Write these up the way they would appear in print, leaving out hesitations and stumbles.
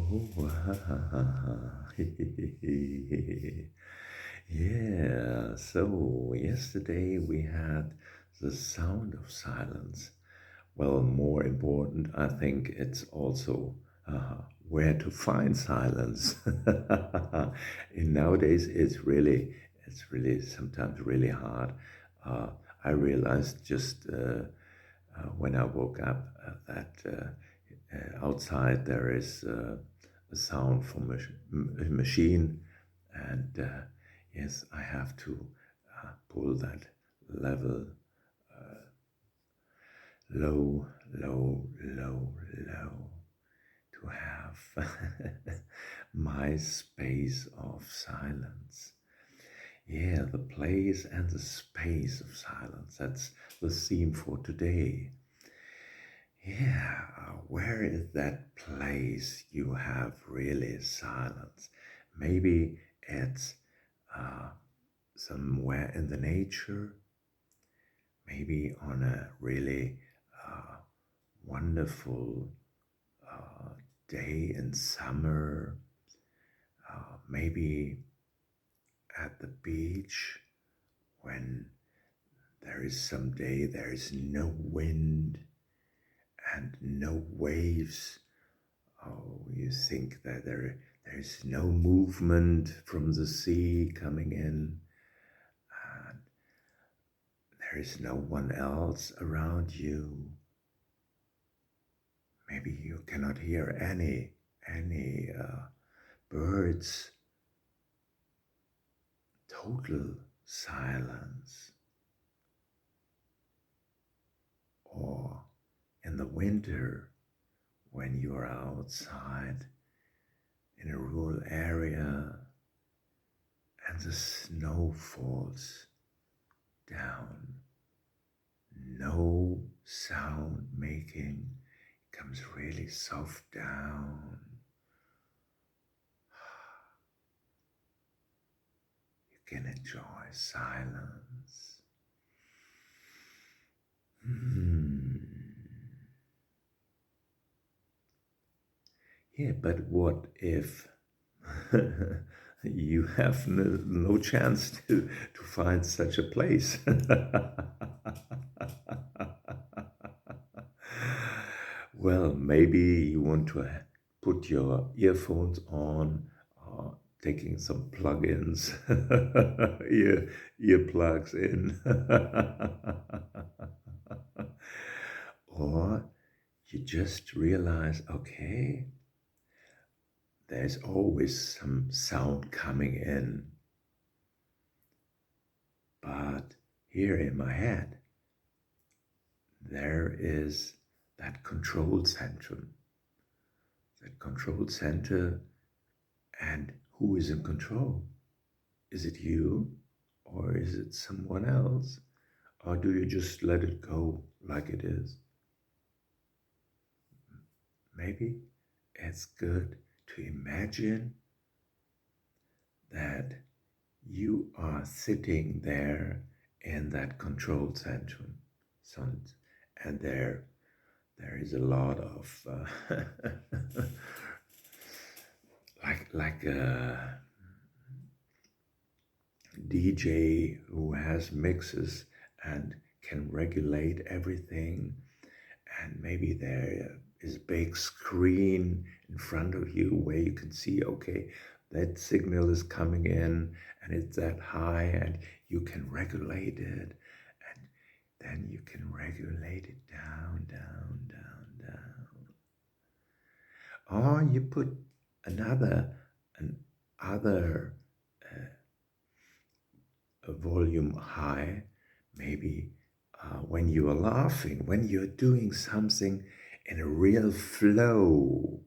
Oh, yeah. So yesterday we had the sound of silence. Well, more important, I think it's also where to find silence. And nowadays, it's really sometimes really hard. Uh, I realized just when I woke up that outside there is a sound from a machine, and yes, I have to pull that level low, low, low, low to have my space of silence. Yeah, the place and the space of silence. That's the theme for today. Yeah, where is that place you have really silence? Maybe it's uh, somewhere in the nature, maybe on a really uh, wonderful uh, day in summer, maybe at the beach when there is some day there is no wind and no waves. Oh, you think that there's no movement from the sea coming in, and there is no one else around you. Maybe you cannot hear any birds. Total silence. Or in the winter when you are outside in a rural area and the snow falls down. No sound making, it comes really soft down. You can enjoy silence. Hmm. Yeah, but what if you have no chance to find such a place? Well, maybe you want to put your earphones on, taking some plugins, earplugs in, or you just realize, okay, there's always some sound coming in, but here in my head, there is that control center. That control center, and who is in control? Is it you, or is it someone else? Or do you just let it go like it is? Maybe it's good to imagine that you are sitting there in that control center. So, and there is a lot of like a DJ who has mixes and can regulate everything, and maybe there is a big screen in front of you where you can see, okay, that signal is coming in and it's that high, and you can regulate it, and then you can regulate it down, down, down, down. Or you put an other volume high, maybe when you are laughing, when you're doing something in a real flow,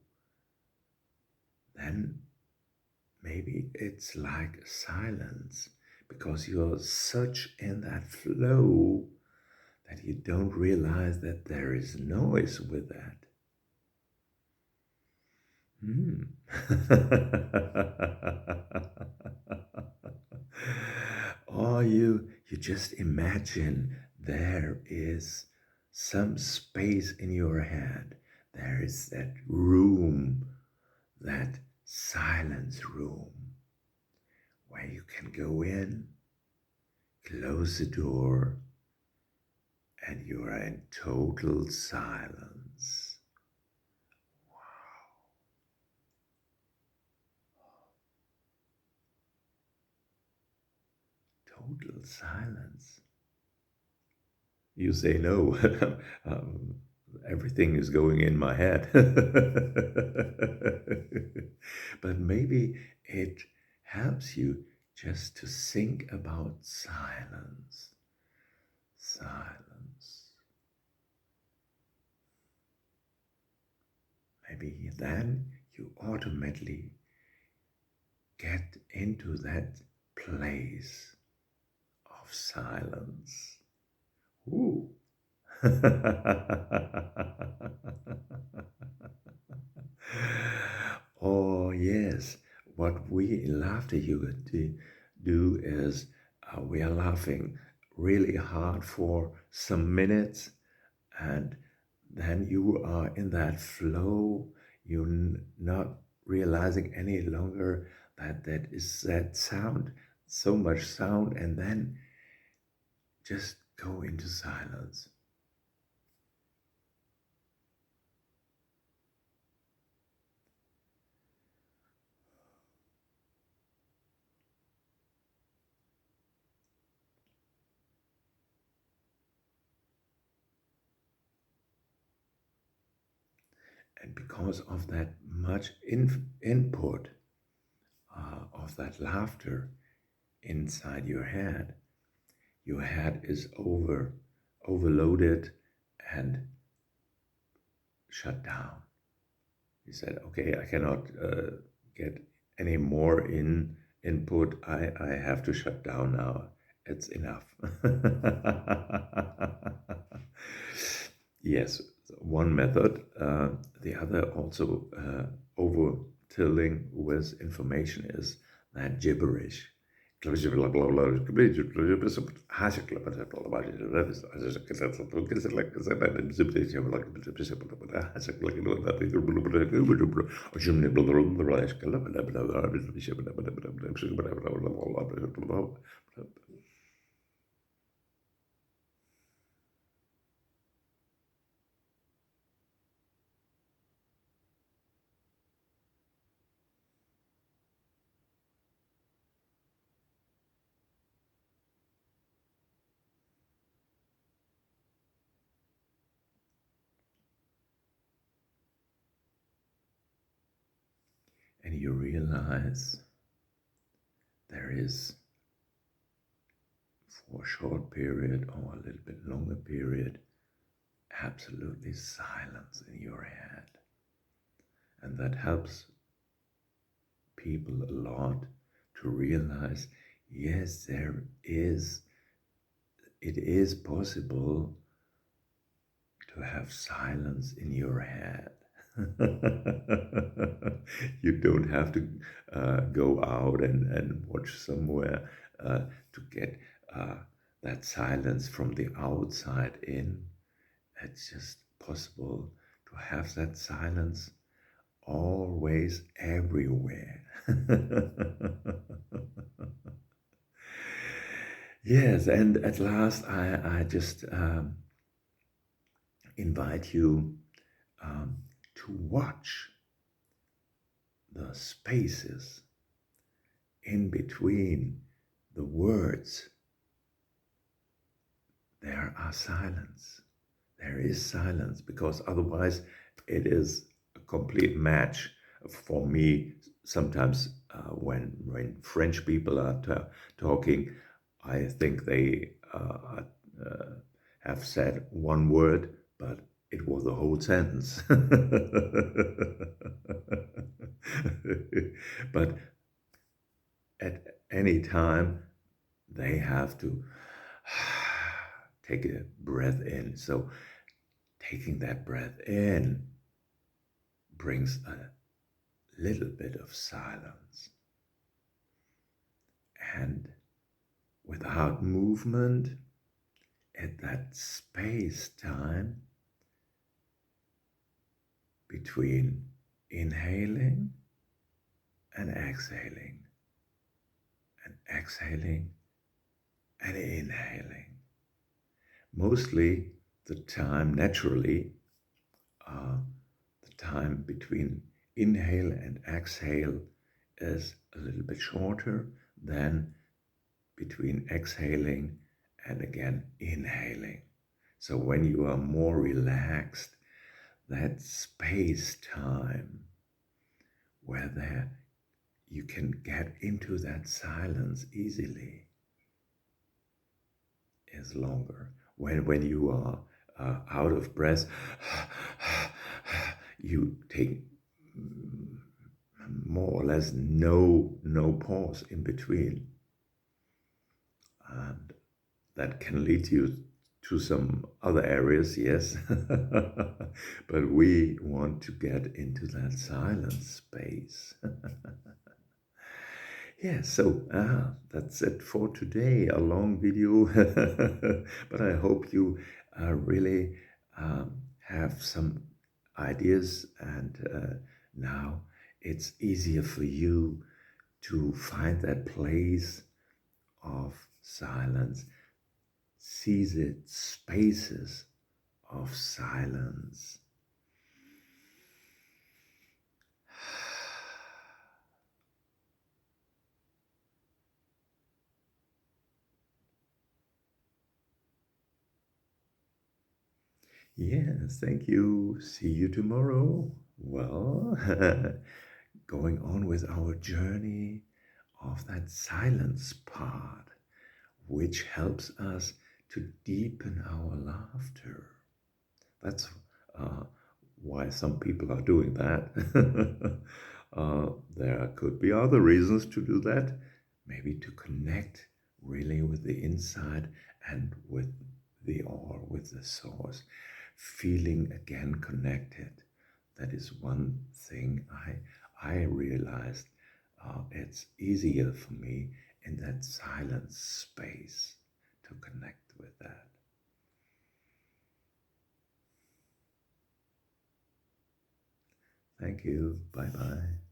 then maybe it's like silence because you're such in that flow that you don't realize that there is noise with that. Hmm. Or you just imagine there is some space in your head. There is that room that silence room where you can go in, close the door, and you are in total silence. Total silence. You say no. um, Everything is going in my head. But maybe it helps you just to think about silence. Silence. Maybe then you automatically get into that place of silence. Ooh. Oh, yes. What we in laughter yoga do is we are laughing really hard for some minutes, and then you are in that flow. You're not realizing any longer that that is that sound, so much sound, and then just go into silence. And because of that much input of that laughter inside your head is overloaded and shut down. He said, "Okay, I cannot get any more input. I have to shut down now. It's enough." Yes, one method. The other also overtilling with information is that gibberish. And you realize there is, for a short period or a little bit longer period, absolutely silence in your head. And that helps people a lot to realize, yes, it is possible to have silence in your head. You don't have to go out and watch somewhere to get that silence from the outside in. It's just possible to have that silence always everywhere. Yes, and at last I just invite you to watch the spaces in between the words. There are silence. There is silence because otherwise it is a complete match for me. Sometimes when French people are talking, I think they have said one word, but it was a whole sentence. But at any time, they have to take a breath in. So taking that breath in brings a little bit of silence. And without movement, at that space time between inhaling and exhaling, and exhaling and inhaling. Mostly the time, naturally, uh, the time between inhale and exhale is a little bit shorter than between exhaling and again inhaling. So when you are more relaxed, that space time where there you can get into that silence easily is longer. When you are out of breath, you take more or less no pause in between, and that can lead you to some other areas, yes. But we want to get into that silent space. Yeah, so that's it for today. A long video, but I hope you really have some ideas, and now it's easier for you to find that place of silence, seize it, spaces of silence. Yes, thank you. See you tomorrow. Well, going on with our journey of that silence part, which helps us to deepen our laughter. That's uh, why some people are doing that. There could be other reasons to do that, maybe to connect really with the inside and with with the source, feeling again connected. That is one thing I realized. It's easier for me in that silent space to connect with that. Thank you. Bye bye.